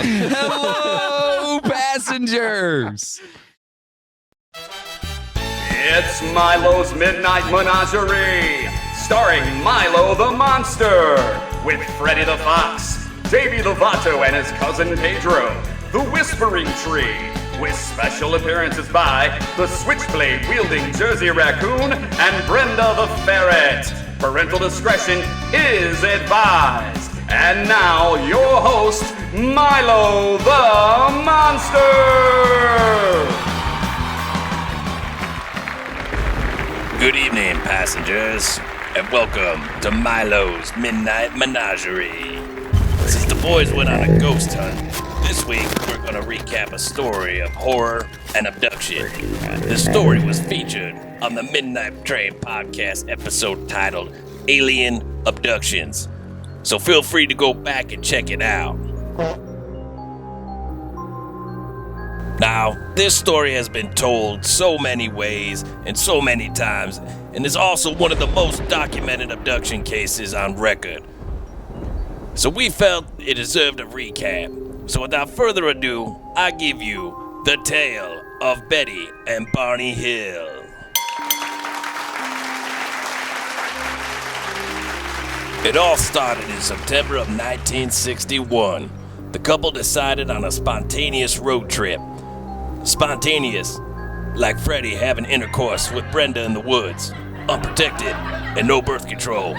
Hello, passengers! It's Milo's Midnight Menagerie, starring Milo the Monster, with Freddy the Fox, Davey the Vato and his cousin Pedro, the Whispering Tree, with special appearances by the switchblade-wielding Jersey Raccoon and Brenda the Ferret. Parental discretion is advised. And now, your host, Milo the Monster! Good evening, passengers, and welcome to Milo's Midnight Menagerie. Since the boys went on a ghost hunt, this week we're going to recap a story of horror and abduction. The story was featured on the Midnight Train podcast episode titled Alien Abductions. So feel free to go back and check it out. Now, this story has been told so many ways and so many times, and is also one of the most documented abduction cases on record. So we felt it deserved a recap. So without further ado, I give you the tale of Betty and Barney Hill. It all started in September of 1961. The couple decided on a spontaneous road trip. Spontaneous, like Freddie having intercourse with Brenda in the woods, unprotected and no birth control.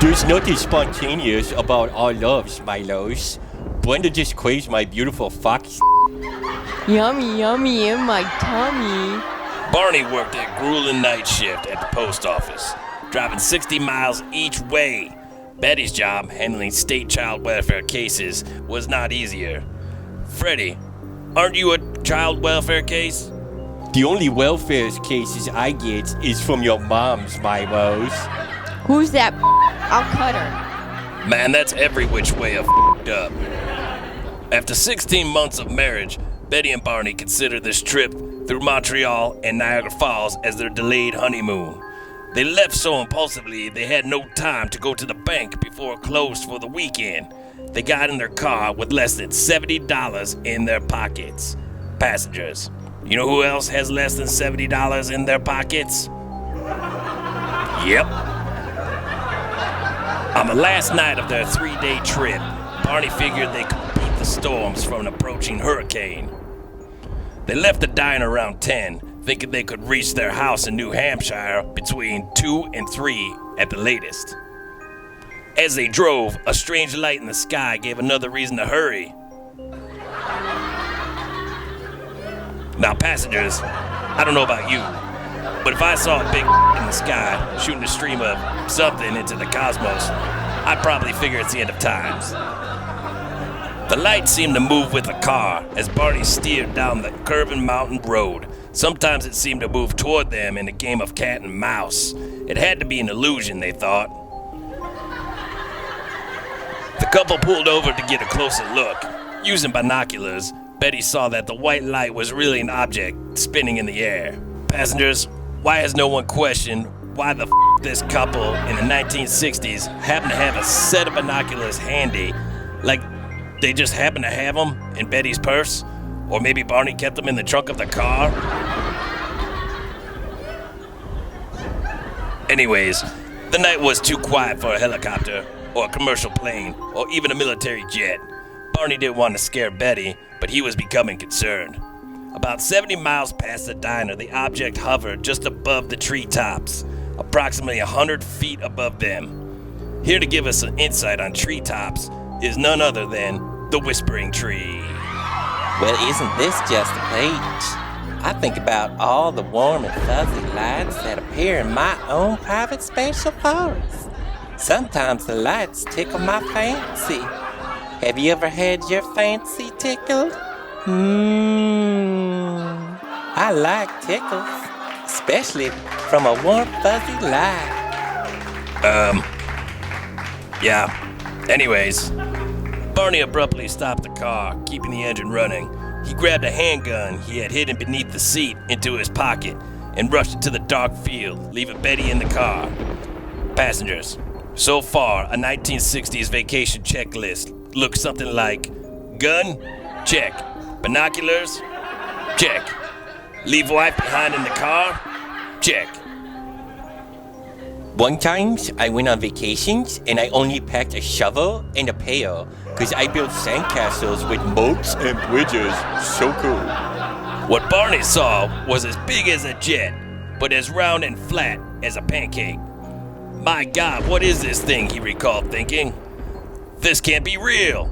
There's nothing spontaneous about our loves, Milos. Brenda just craves my beautiful fox. Yummy, yummy in my tummy. Barney worked a grueling night shift at the post office, driving 60 miles each way. Betty's job, handling state child welfare cases, was not easier. Freddie, aren't you a child welfare case? The only welfare cases I get is from your moms, Milos. Who's that? I'll cut her. Man, that's every which way of f***ed up. After 16 months of marriage, Betty and Barney considered this trip through Montreal and Niagara Falls as their delayed honeymoon. They left so impulsively they had no time to go to the bank before it closed for the weekend. They got in their car with less than $70 in their pockets. Passengers, you know who else has less than $70 in their pockets? Yep. On the last night of their 3-day trip, Barney figured they could beat the storms from an approaching hurricane. They left the diner around 10, thinking they could reach their house in New Hampshire between 2 and 3 at the latest. As they drove, a strange light in the sky gave another reason to hurry. Now, passengers, I don't know about you, but if I saw a big in the sky shooting a stream of something into the cosmos, I'd probably figure it's the end of times. The light seemed to move with the car as Barney steered down the curving mountain road. Sometimes it seemed to move toward them in a game of cat and mouse. It had to be an illusion, they thought. The couple pulled over to get a closer look. Using binoculars, Betty saw that the white light was really an object spinning in the air. Passengers, why has no one questioned why the this couple in the 1960s happened to have a set of binoculars handy? Like they just happened to have them in Betty's purse? Or maybe Barney kept them in the trunk of the car? Anyways, the night was too quiet for a helicopter, or a commercial plane, or even a military jet. Barney didn't want to scare Betty, but he was becoming concerned. About 70 miles past the diner, the object hovered just above the treetops, approximately 100 feet above them. Here to give us an insight on treetops is none other than the Whispering Tree. Well, isn't this just a peach? I think about all the warm and fuzzy lights that appear in my own private special forest. Sometimes the lights tickle my fancy. Have you ever had your fancy tickled? I like tickles, especially from a warm fuzzy light. Yeah. Anyways, Barney abruptly stopped the car, keeping the engine running. He grabbed a handgun he had hidden beneath the seat into his pocket and rushed into the dark field, leaving Betty in the car. Passengers, so far, a 1960s vacation checklist looks something like Gun? Check. Binoculars? Check. Leave wife behind in the car? Check. One time, I went on vacations and I only packed a shovel and a pail because I built sandcastles with moats and bridges. So cool. What Barney saw was as big as a jet, but as round and flat as a pancake. My God, what is this thing, he recalled thinking. This can't be real.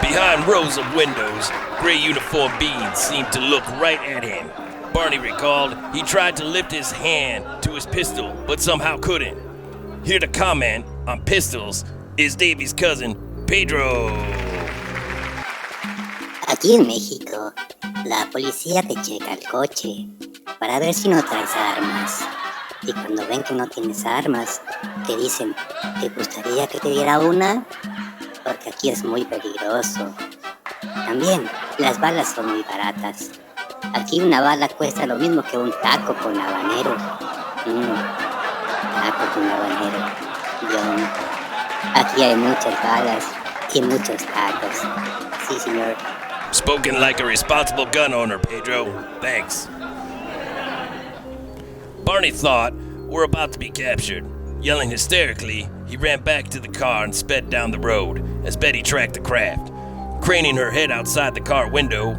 Behind rows of windows, gray uniformed beings seemed to look right at him. Barney recalled he tried to lift his hand to his pistol, but somehow couldn't. Here to comment on pistols is Davey's cousin, Pedro. Aquí en México, la policía te checa el coche para ver si no traes armas. Y cuando ven que no tienes armas, te dicen, ¿te gustaría que te diera una? Porque aquí es muy peligroso. También, las balas son muy baratas. Aquí una bala cuesta lo mismo que un taco con habanero. Taco con habanero. Yum. Aquí hay muchas balas y muchos tacos. Sí, señor. Spoken like a responsible gun owner, Pedro. Thanks. Barney thought we're about to be captured. Yelling hysterically, he ran back to the car and sped down the road as Betty tracked the craft. Craning her head outside the car window,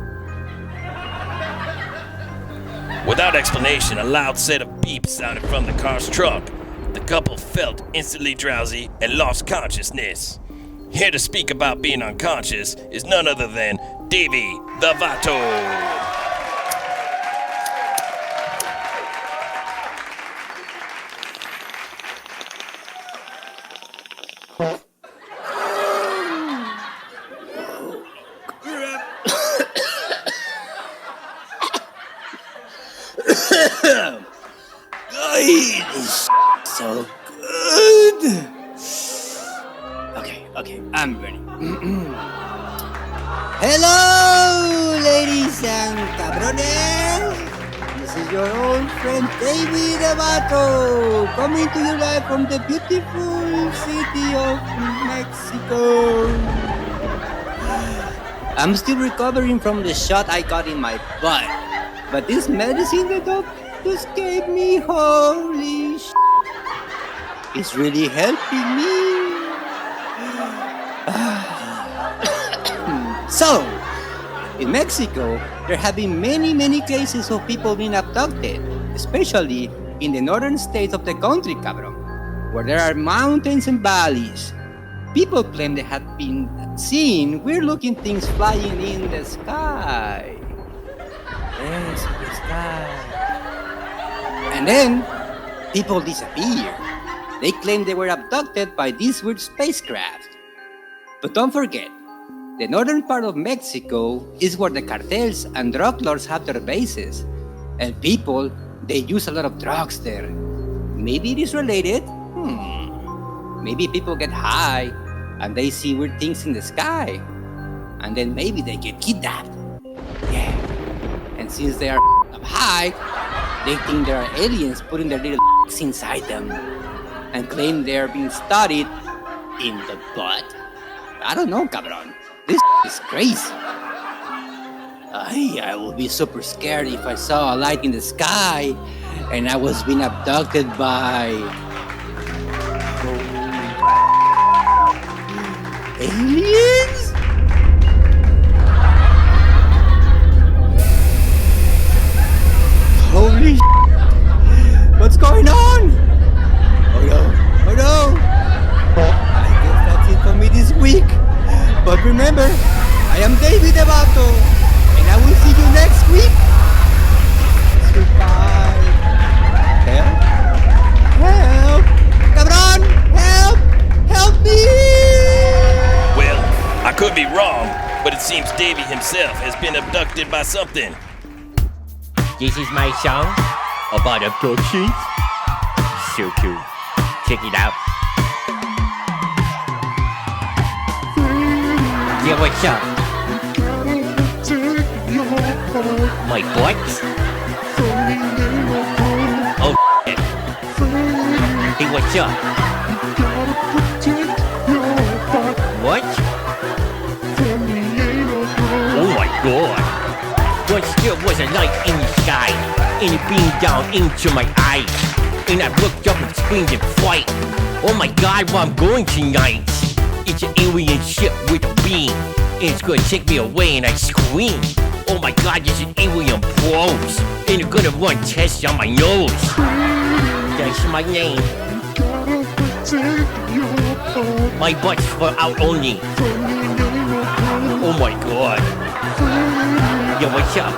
without explanation, a loud set of beeps sounded from the car's trunk. The couple felt instantly drowsy and lost consciousness. Here to speak about being unconscious is none other than Davey the Vato. So good. Okay, I'm ready. Hello, ladies and cabrones. This is your old friend Davey the Vato, coming to you live from the beautiful city of Mexico. I'm still recovering from the shot I got in my butt, but this medicine the doctors gave me, holy sh**, it's really helping me. So, in Mexico, there have been many cases of people being abducted, especially in the northern states of the country, cabrón, where there are mountains and valleys. People claim they have been seeing weird-looking things flying in the sky. Yes, in the sky. And then, people disappear. They claim they were abducted by this weird spacecraft. But don't forget, the northern part of Mexico is where the cartels and drug lords have their bases. And people, they use a lot of drugs there. Maybe it is related? Maybe people get high and they see weird things in the sky. And then maybe they get kidnapped. Yeah. And since they are up high, they think there are aliens putting their little inside them and claim they are being studied in the butt. I don't know, cabrón. This is crazy. I would be super scared if I saw a light in the sky and I was being abducted by aliens? Holy sh**! What's going on? Oh no! I guess that's it for me this week. But remember, I am Davey the Vato, and I will see you next week. Goodbye. Help! Cabron! Help me! Well, I could be wrong, but it seems Davey himself has been abducted by something. This is my song about abductions. So cool. Check it out. Yeah, what's up? My butt? Oh, shit. Hey, what's up? was a light in the sky, and it beamed down into my eyes. And I looked up and screamed in fright. Oh my God, where I'm going tonight? It's an alien ship with a beam, and it's gonna take me away, and I scream. Oh my God, there's an alien bros, and they're gonna run tests on my nose. That's my name. My butt's for out only. Oh my God. Yo, what's up?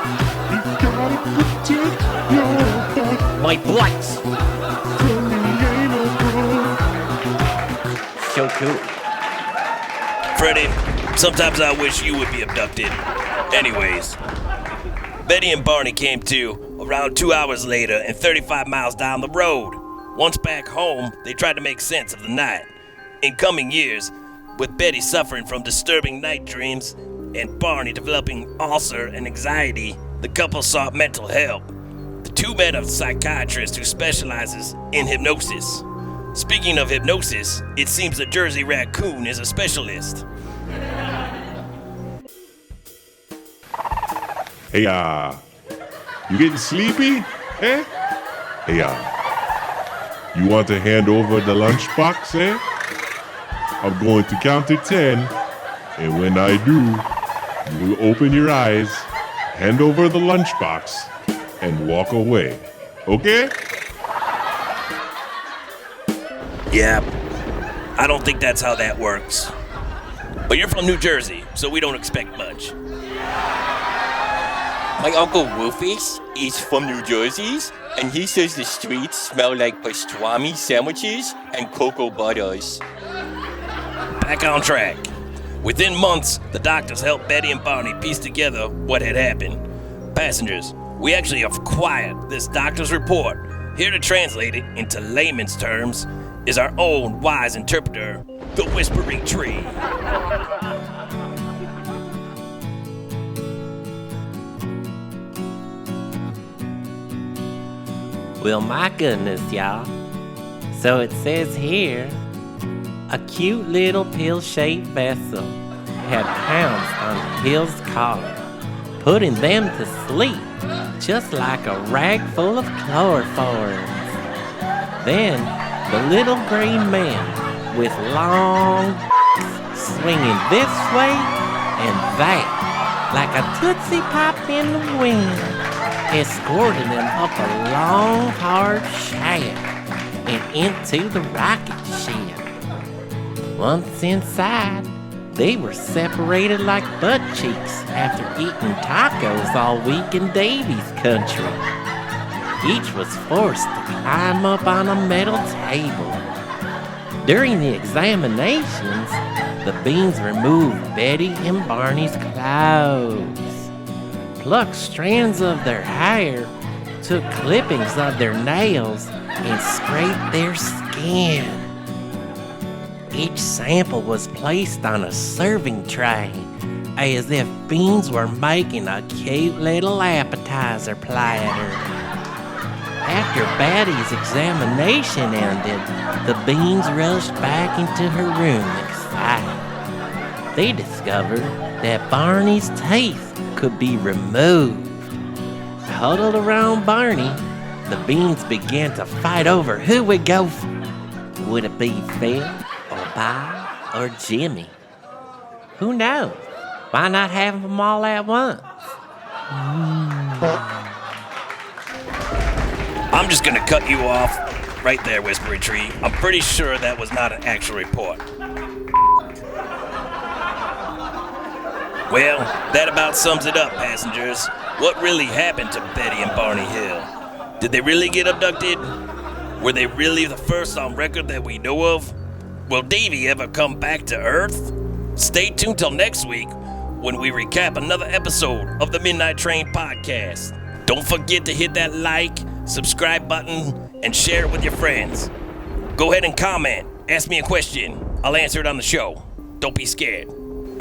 My butt. So cool. Freddy, sometimes I wish you would be abducted. Anyways, Betty and Barney came to around 2 hours later and 35 miles down the road. Once back home, they tried to make sense of the night. In coming years, with Betty suffering from disturbing night dreams and Barney developing ulcer and anxiety, the couple sought mental help. The two met a psychiatrist who specializes in hypnosis. Speaking of hypnosis, it seems the Jersey raccoon is a specialist. Hey, you getting sleepy? Eh? Hey, you want to hand over the lunchbox, eh? I'm going to count to 10, and when I do, you will open your eyes, hand over the lunchbox, and walk away. Okay? Yeah, I don't think that's how that works. But you're from New Jersey, so we don't expect much. My Uncle Rufus is from New Jersey, and he says the streets smell like pastrami sandwiches and cocoa butters. Back on track. Within months, the doctors helped Betty and Barney piece together what had happened. Passengers, we actually have acquired this doctor's report. Here to translate it into layman's terms is our own wise interpreter, the Whispering Tree. Well, my goodness, y'all. So it says here, a cute little pill-shaped vessel had pounced on Hill's collar, putting them to sleep, just like a rag full of chloroforms. Then, the little green man, with long swinging this way and that, like a Tootsie Pop in the wind, escorted them up a long, hard shaft and into the rocket ship. Once inside, they were separated like butt cheeks after eating tacos all week in Davey's country. Each was forced to climb up on a metal table. During the examinations, the beans removed Betty and Barney's clothes, plucked strands of their hair, took clippings of their nails, and scraped their skin. Each sample was placed on a serving tray, as if beans were making a cute little appetizer platter. After Betty's examination ended, the beans rushed back into her room excited. They discovered that Barney's teeth could be removed. Huddled around Barney, the beans began to fight over who would go Would it be Phil or Bob or Jimmy? Who knows? Why not have them all at once? I'm just gonna cut you off right there, Whispering Tree. I'm pretty sure that was not an actual report. Well, that about sums it up, passengers. What really happened to Betty and Barney Hill? Did they really get abducted? Were they really the first on record that we know of? Will Davey ever come back to Earth? Stay tuned till next week when we recap another episode of the Midnight Train podcast. Don't forget to hit that like, subscribe button, and share it with your friends. Go ahead and comment. Ask me a question. I'll answer it on the show. Don't be scared.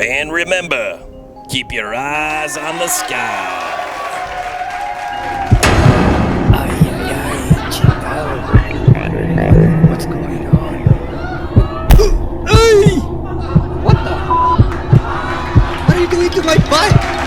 And remember, keep your eyes on the sky. What's going on? Hey! What the? What are you doing to my bike?